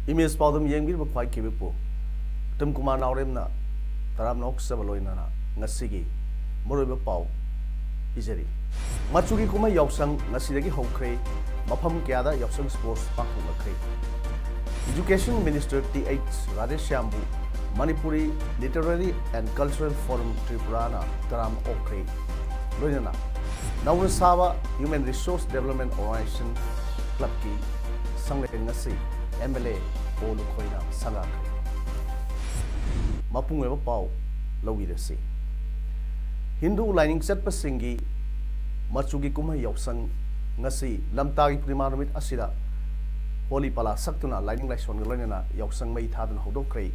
Image Podum Yangir Bukai Kibipo, Tum Kuman Auremna, Taram Nok Savaloinana, Nasigi, Moriba Pau, Izeri. Matsugi Kuma Yoksang, Nasidagi Hokre, Mapam Kiada, Yoksang Sports Pakumakre. Education Minister T.H. Rajesh Shambu, Manipuri Literary and Cultural Forum Tripurana, Taram Okre, Loinana. Naurasava Human Resource Development Organization, Club Ki, Sangle Nasi. MLA Paul Koina Sangak Mapung Ever Pau Lawidasi Hindu lining set Pasingi Matsugi Kuma Yoksang Nasi Lamtagi Primarumit Asida Holy Pala Saktuna lining like Son Galena Yoksang May Tadan Hodokre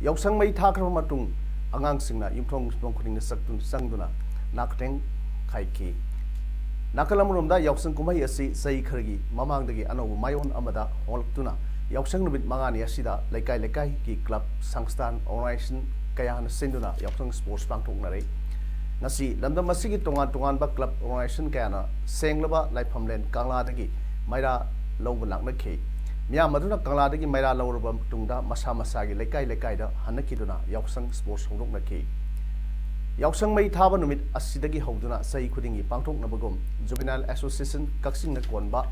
Yoksang May Takra Matung Angang Singna Yumtong Smoking the Saktun Sangduna Nakteng Kaiki Nakalamurumda Yoksang Kuma Yasi Sai Kurgi Mamangdagi Ano Mayon Amada Holtuna Yoksang Nubit Mangani Asida, Lekai Lekai, Ki Club, Sangstan, Organization, Kayan Sinduna, Yoksang Sports Bank Tungnare. Nasi, Landa Masigi Tungan Ba Club Organization Kayana, Senglaba, Lai Pamlen, Kangladagi, Maira Low Ke. Mia Maduna Kangladagi, Maira Low Tungda, Masamasagi, Lekai Lekai, Hanakiduna, Yoksang Sports Ke. Yoksang May Tabanumit, Asidagi Hoduna, Sai Kudingi, Pangtok Nabagum, Juvenile Association, Kaksin Nakwanba.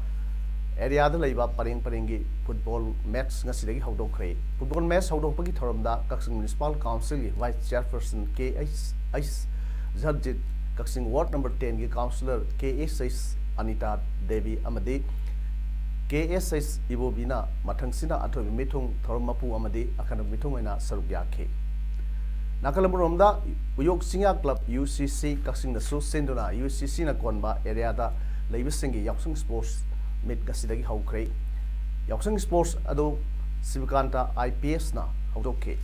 Area the Laiba Paringi football match Nasidagi Hodokre. Football match Hodopaki Thoramda, Kaksing Municipal Council, Vice Chairperson K.S. Zajit, Kaksing Ward number 10 Councillor K.S. Anita Devi Amadi, K.S. Ibobina, Matangsina Ato Mitung, Thormapu Amadi, Akana Mitumena Sarugyake. Nakalamurumda, Uyok Singa Club UCC, Kaksing the Su Senduna, UCC Nakonba, area the Labisingi, Yoksang Sports. Mid Gasidagi Hokre Yoksang Sports Ado Sivakanta IPS na Hodoke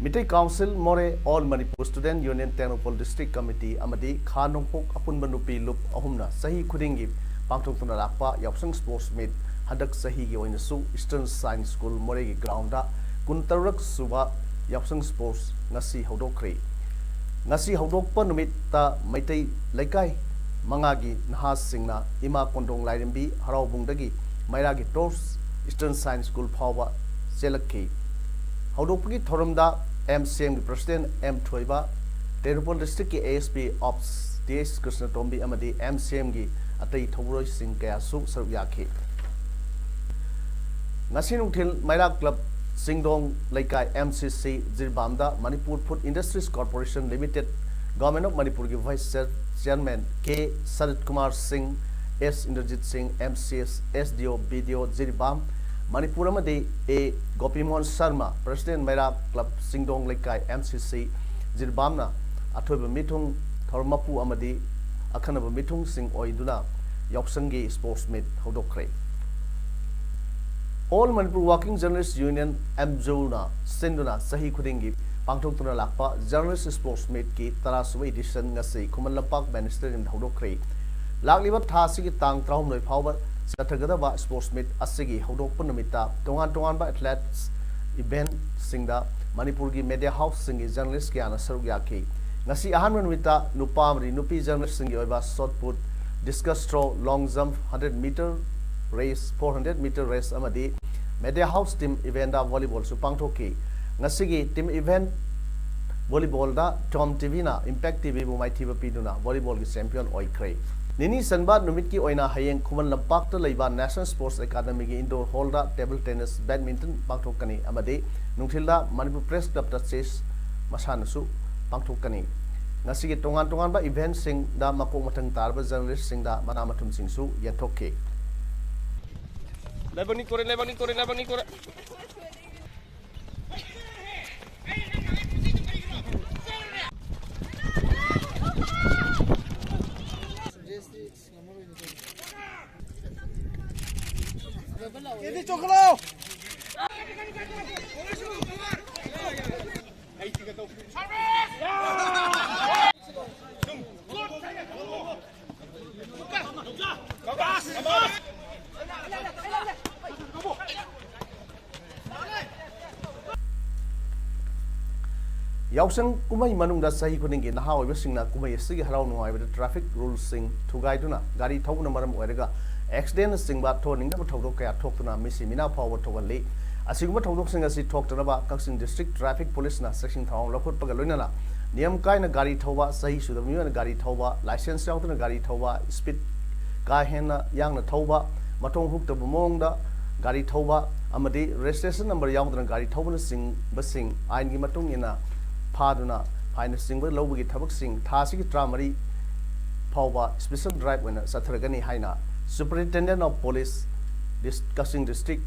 Mitei Council More All Manipur Student Union Tenopol District Committee Amadi Khanongpok Apun Banupi Lup Ahumna Sahi Kudingi Pangtong Tunalakpa Yoksang Sports Mid Hadak Sahi Oinasu Eastern Science School Moregi Grounda Kuntarak Suba Yoksang Sports Nasi Hodokre Nasi Hodokpa Numita Mitei Laikai Mangagi Nahas Singna Ima Kondong Lairimbi Haraubungdagi Mairagi Tors Eastern Science School Power Selaki Haudopagi Thoramda MCM President M Thoiba Terupon District ASP Ops DS Krishna Tombi Amadi MCM gi Atai Thoroi Singh Kayasu Saryaki Nasinung Til Maira Club Singdong Laikai MCC Zirbamda Manipur Food Industries Corporation Limited Government of Manipur ki Vice Chairman K. Sarit Kumar Singh, S. Inderjit Singh, MCS, SDO, BDO, Zirbam, Manipur Amadi A. Gopimohan Sharma, President Maira Club Singdong Laikai MCC, Zirbamna, Athoba Mitung, Thormapu Amadi, Akanaba Mitung Singh Oiduna, Yoksangi Sports Meet Hodokre. All Manipur Working Journalists Union MJONA, Sinduna, Sahi Kudingi, Pangtok Tuna Lakpa, Journalist Sports Meet Ki, Tarasuwa Edition Ngasi, Kumanlapak Minister in Hodokre. Laklibat Tasiki Tang Traum Noi Power, Satagada Sports Meet Asigi, Hodopunamita, Tongan ba Athletes Event Singda, Manipurgi Media House Singi, Journalist Kiana Sarugyaki. Ngasi Ahanwan Wita, Nupamri, Nupi Journalist Singi Oiba, Shot Put, Discus Throw, Long Jump, 100-meter race, 400-meter race Amadi, Media House Team Event Volleyball Supangtoki. Ngasigi team event volleyball da Tom TV na Impact TV bu mai TV piduna volleyball ki champion oikre nini sanba numit ki oina hayeng khuman lampak ta leiba National Sports Academy ki indoor hall da table tennis badminton pangthokani amade nungthilda Manipur Press Club ta chess masana su pangthokani ngasigi tongan ba event sing da makok mathang tarba journalist sing da mana mathum sing su yathokke lebani kore Ini coklo. Yausang kumai manungda sahi kuningi naha oibasingna kumai asigi harau nuaibada traffic rules sing thugaiduna gari thauna maram oiraga accident singba thoning na thodok kaya thoktuna misi mina phawa thogali asiguma thodok sing asi thoktana ba Kaching district traffic police na section thawang lakhot paga loinana niyam kaina gari thoba sahi suda miwana gari thoba license yautuna gari thoba speed ka hena yangna thoba matong hukta bumongda gari thoba amadi registration number yautuna gari thobana sing basing ain gi matung ina Paduna, Pine Single Lobby Tabak Tasi Tramari, Pava, Special Drive when Satragani Haina, Superintendent of Police, Kaching District,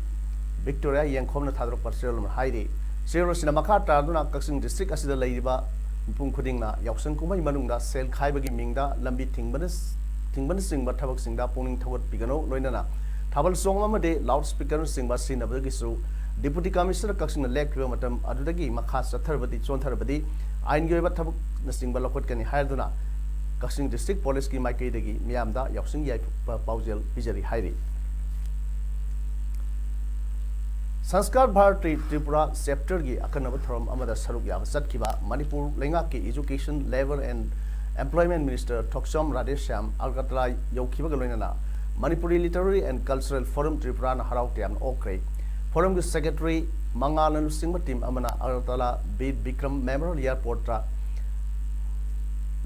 Victoria Yankomna Tadro Parcel Heidi, Zero Sinamaka Tarduna, Kaching District as the Ladiba, Punkudina, Yaksang Kuma Manunga, Sel Kaibagi Minga, Lambi Tingban Sing, but Tabak Singda, pointing toward Pigano, Loinana, Tabal Songama loudspeaker sing was seen of the Gisu. Deputy Commissioner Kaching elect Matam Adudagi Makas Tharbadi Chontarbadi Ain Gava Tabuk Nasing Balakot Kani Harduna Kaching District Police Ki Makedagi Miamda Yaksing Yai Paujel Pijari Hairi Sanskar Bharati Tripura Chapter Gi Akanava Throm Amada Saruk Yav Satkiba Manipur Lengaki Education Labor and Employment Minister Toksom Radesham Algatla Yokiba Galina Manipuri Literary and Cultural Forum Tripura Harau Tiam Okre Forum the Secretary Mangalan Singma Team Amana Aratala Bid Bikram Memorial Airport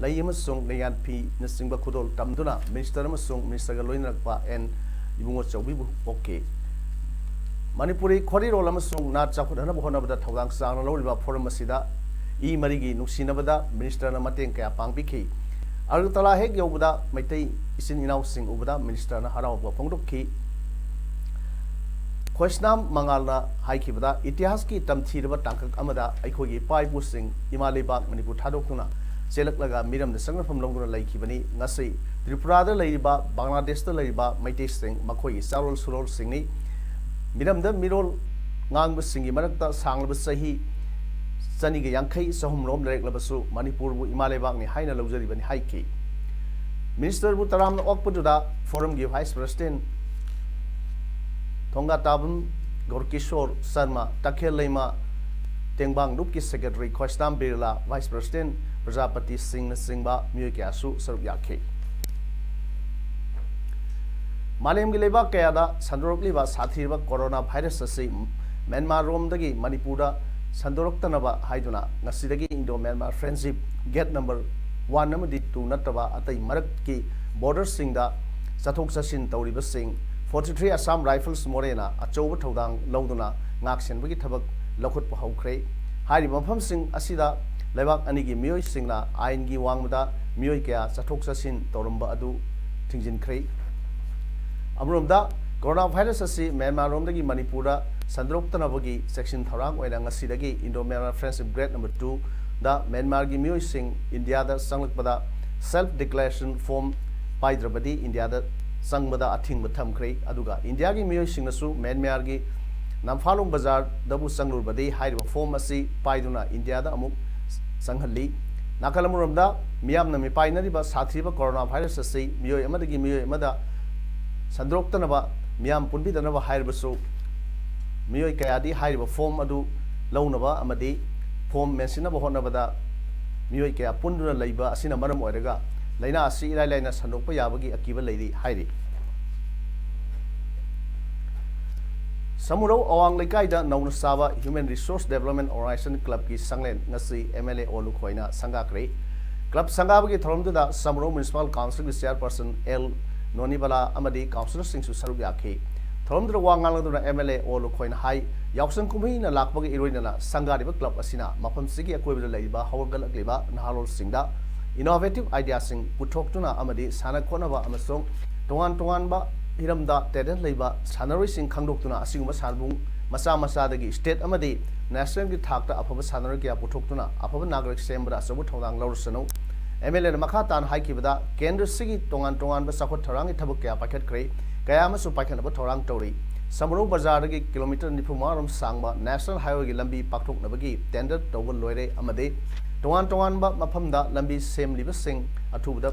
Layima Sung Nayan P Nasingba Kudol Tamduna Minister Masung Minister Galoinakpa and Ibungo Chawibu okay Manipuri Koriro Lamasung Nat Chakudana Honabada Tawang Sang Loriba Forum Masida E Marigi Nusinabada Minister Namatin Kaya Pangpiki Aratala Heg Yobuda Maitei Isin Inau Sing Ubada Minister Harao Pongdoki Kwesnam Mangalna Haikibada, Itihaski Tamtiraba Tankak Amada, Aikogi Pai Busing, Imalibak, Manipur Tadokuna, Selakaga, Miram the Sanger from Longuna Lake Kibani, Nasi, Tripura the Ladiba, Bangladesh the Ladiba, Maite Sing, Makoi, Sarol Surol Singi, Miram the Mirol Ngang Singi Marakta, Sang Sahi, Saniga Yankai, Sahum Rom Lake Labasu, Manipur, Imalibak, Haina Lozari, and Haiki. Minister Butaram Okpuda, Forum give Vice President. Tonga Tabun, Gorkishore Sarma, Takhel Lema, Tengbang Nupki Secretary, Kwestam Birla, Vice President, Prajapati Singh Singba, Muyakasu, Sarbyake. Malem Gileba Kayada, Sandorok Liva, Sativa, Coronavirus Asi, Myanmar Rom Dagi, Manipura, Sandorok Tanaba, Haiduna, Nasidagi Indo Myanmar Friendship, Gate number 1 number 2 Natava, Atai Maraki, Border Singda, Satok Sashin Tauriba Singh. 43 Assam Rifles Morena, a Chowa Todang, Loduna, Naxian Wiki Tabak, Lokut Pahokre, Hari Mapam Sing Asida, Levak Anigi Mui Singla, Aingi Wangmuda, Muika, Satoksa Sin, Torumba Adu, Tingjin Kre. Amrumda, Coronavirus Asi, Myanmar Romdagi Manipura, Sandrok Tanavagi, Section Tharang, Wedanga Sidagi, Indo Myanmar Friendship Grade number 2, the Myanmar Mui Sing, India, the Sanglakpada, Self Declaration Form, Paidrabadi, India, the Sangbada Ating Batam Kre, Aduga, India Gi Mui Singnasu, Myanmar Gi, Namfalung Bazar, Dabu Sanglur Badi, Hide of Formasi, Paiduna, India, the Amuk Sanghali, Nakalamuramda, Miam Nami Painariba, Satriba, Coronavirus Asi, Mio Yamadagi Mio Yamada, Sandrok Tanaba, Miam Punbi Danava Hirebasu, Mio Kayadi, Hide of Form Adu, Launava, Amadi, Form Mensinaba Honavada, Mio Kaya Punduna Labor, Asina Maram Odaga. Laina si Laina Sandopa Yabagi Akiba Lady Heidi Samuro Awang Lekaida Nauna Sava Human Resource Development Organization Club Ki Sanglen Nasi MLA Olukoina Sangakre Club Sangabagi Thromda Samuro Municipal Council Chairperson L Nonibala Amadi Councillor Singsu Saruyaki Thromda Wangaladuna MLA Olukoina High Yaksan Kumina Lakbagi Iruina Sangariba Club Asina Mapam Sigi Akuba Laiba Howgal Gliba Nahal Singda Innovative ideas in Putoktuna Amadi, Sana Konava Amasong, Tongan Tonganba, Hiramda, Tedent Leba, Sanari Sing Kandoktuna, Asingma Salbung, Masa Masadagi, State Amadi, National Gitakta, Upper Sanarika Putoktuna, Upper Nagrik Sembra, Sabutong Lorsano, MLA Makatan Haikibada, Kendra Sigi, Tongan Tongan, Basako Tarang, Tabuka, Packet Cray, Kayama Supakan about Torang Tori, Samaro Bazar ki kilometer nipumaram sangba national highway ki lambi pakthok nabagi tender tawal loire amade tongan ba mafamda lambi sem liba sing athubda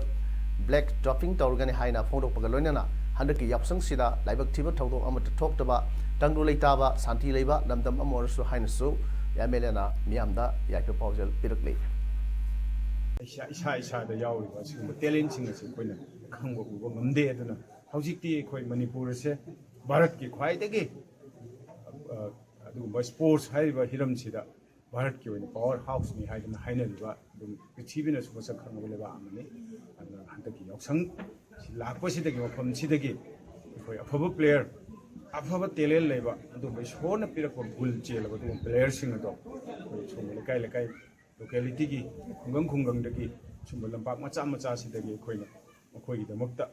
black topping tawrgani haina phongdok pagaloinana handaki yapsang sida laibak thiba thawdok amata thoktaba tangdu leitaba santi leiba lamdam amorsu hainasu yamelena miamda yaipe pawjal pirakle isa da yauriba sigumba talent sing ase koina khangba uba ngamde aduna hojikti khoi manipur se bharat ki khwai degi adugumba sports haiba hiram sida bharat ki oina power house ni haidana hainariba dum prithibina su masak khangba leba amani aduna handaki yaksang lakpa sidagi mafam sidagi khoi afaba player afaba talent leba adugumba sona pirakwa gul chelaba dum player sing ado khoi chungba lekai locality ki khungang dagi chumba lampak macha sidagi khoina khoi gi damakta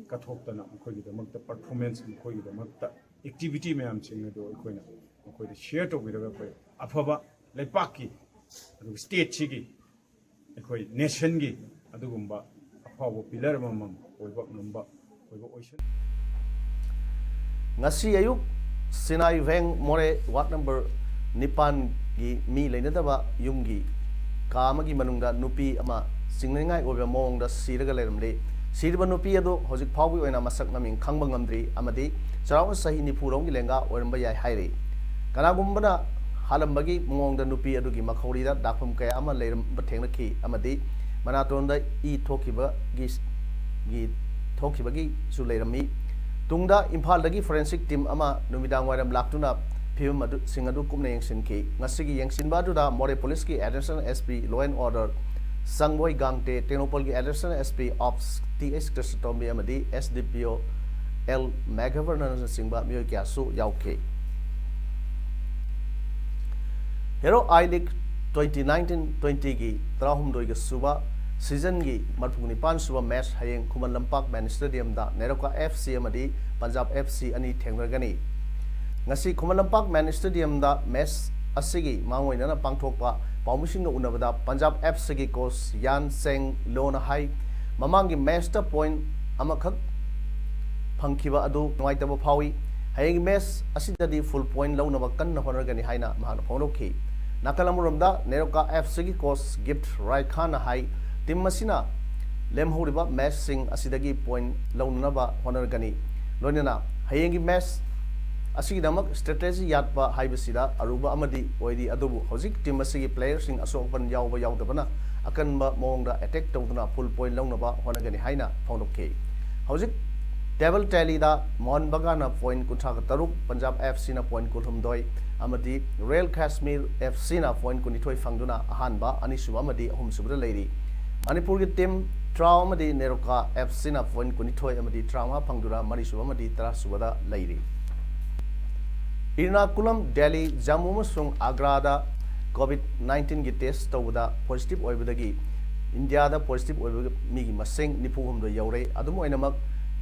kathoptana khoi gi damakta performance khoi gi damakta activity mayam sing ado khoina khoi da share to biraga khoi afaba leipak ki adu state chigi khoi nation gi adugumba afaba pillar mamam oiba numba oiba ocean ngasi ayuk Sinai Veng More Ward number Nipan gi mi leinadaba yumgi Kamagi manungda nupi ama singngai obe mongda siraga lermle sirba nupi ado hojik phawbi oina masak naming khangba ngamdri amadi charaw sahi ni phurong gi lenga oramba yai haire kana gumbana halambagi mongda nupi adu gi makhori da dakpham kaya ama leram bathengna ki amadi manatonda I thokiba gi thokiba gi su lerami tungda imphal dagi forensic team ama numidang waram laktuna Pim adu singadu kumna yengsin ki ngasigi yengsin badu da More Police ki Additional SP Law and Order Sangboy Gangte Tenopol ki Additional SP Ops TS Kristotombi amadi SDPO L McGovern singba myo kya su yauke Hero I League 2019-20 gi trahum doi ga suba season gi marphugni pan suba match hayeng Khuman Lampak Man Stadium da Neroka FC amadi Punjab FC ani thengragani ngasi Khuman Lampak Man Stadium da match asigi mangoina pangthokpa paumusinga unabada Punjab FC gi coach Yan Seng Lona hai mamangi match ta point amakhak phangkiba adu noitaba phawi hayeng match asidadi full point launaba kanna honargani haina mahana phonokhi nakalamurumda Neroka FC gi coach Gift Rai Khan hai team masina lemhoriba match sing asidagi point launaba honargani loinana hayeng gi match asigidamak strategy yatpa haibasida aruba amadi oidi adubu hojik team asigi players sing asopan yawba yawdabana akanba mongda attack tawduna full point lawnaba honagani haina phonokhe hojik table tally da Mohun Bagan na point kuthaka taruk Punjab FC na point kulhumdoi amadi Royal Kashmir FC na point kunithoi fangduna ahanba anisuba amadi ahumsuba leiri Manipur gi team Traw amadi Neroka FC na point kunithoi amadi Trawa phangdura marisuba amadi tarasuba leiri Ernakulam Delhi Jammu amasung Agra da COVID-19 gi test tawda positive oibadagi India da positive oibag mi gi maseng nipuhum do yaure adum oinamak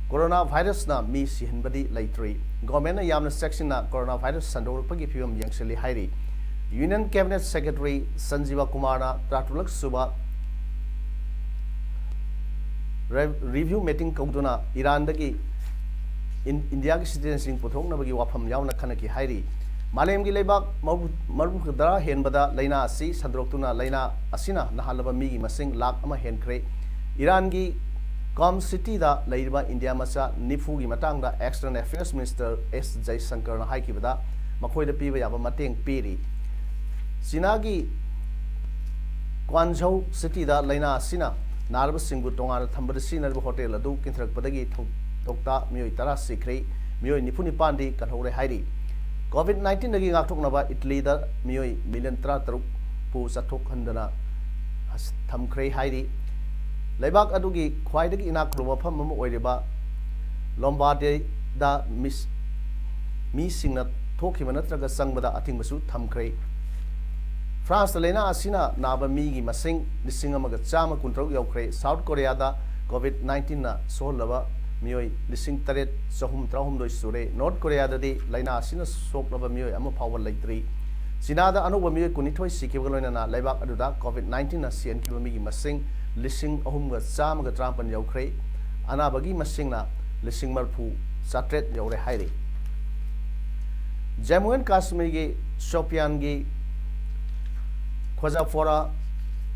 coronavirus na mi sihinbadi laitri government na yamna section na coronavirus sandorpagi phibam yangseli hairi Union Cabinet Secretary Sanjeeva Kumar na Pratulak Suba review meeting kauduna Iran dagi India ki citizenship puthok na bagi wafam yauna khanaki hairi malem gi lebak marbu khadara henbada laina asi sandroktuna laina asina nahalaba mi gi masing lak ama henkre Iran gi Com City da leiba India masa nifu gi matang da External Affairs Minister S Jaisankar na haiki bada makhoi da piba yaba mateng piri China gi Guangzhou City da laina asina narba singbu tonga thambada sinarba hotel adu kinthrak padagi Tokta mioi tara sikri mioi nipuni pandi kanhore hairi COVID-19 dagi ngakthok naba Italy da mioi million tra taruk pu sathok handana thamkhrei hairi leibak adugi khwai dagi inak ruwa pham mama oiriba Lombardy da mi singna thokhiba natraga sangbada athingbasu thamkhrei France da lena asina naba mi gi masing lising amaga chama kuntrok yaukhre South Korea da COVID-19 na solaba mioi lising taret sahum trahum doi sure North Korea da di laina asina soklaba mioi ama phawal laitri China da anuba mioi kunithoi sikhiba loina na leibak aduda COVID-19 na sian kiba mi gi masing lising ahum ga chama ga trampan yaukhre anabagi masing na lising marphu satret yaure hairi Jammu and Kashmir gi Shopian gi Khwajapora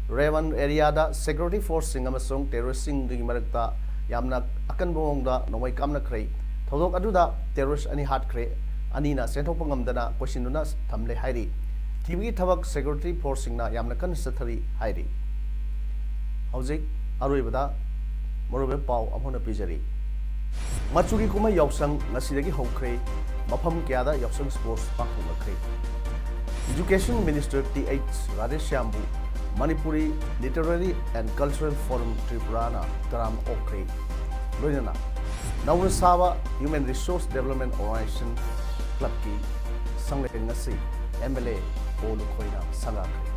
Revan area da security force sing amasung terrorist sing gi marakta yamna akan bong da nomai kamna khrei thodok aduda terrorist ani hat khre ani na senthok pangam dana question na thamle hairi TV thabak security force sing na yamna kan sathari hairi hojik aroi bada morobe pau amhona pijari machugi kuma yausang ngasidagi hokre mafam kyada yausang sports pakhuma khre Education Minister T.H. Radheshyambu Manipuri Literary and Cultural Forum Tripurana Taram Okre Loinana Naurasava Human Resource Development Organization Club Ki Sangleng Ngasi MLA Olu Khoina Sangakre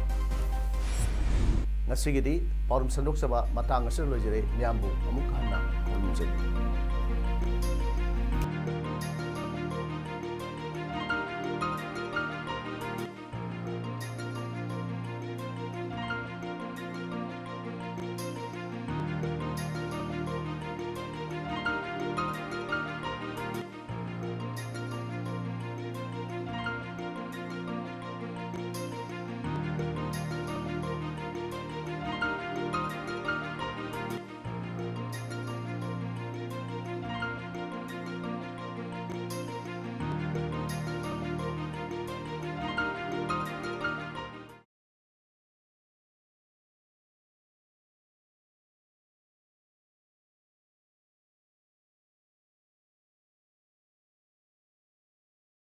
Ngasigidi Parum Sandok Saba Matang Asir Lojere Nyambu Amuk Hanna Onunjeli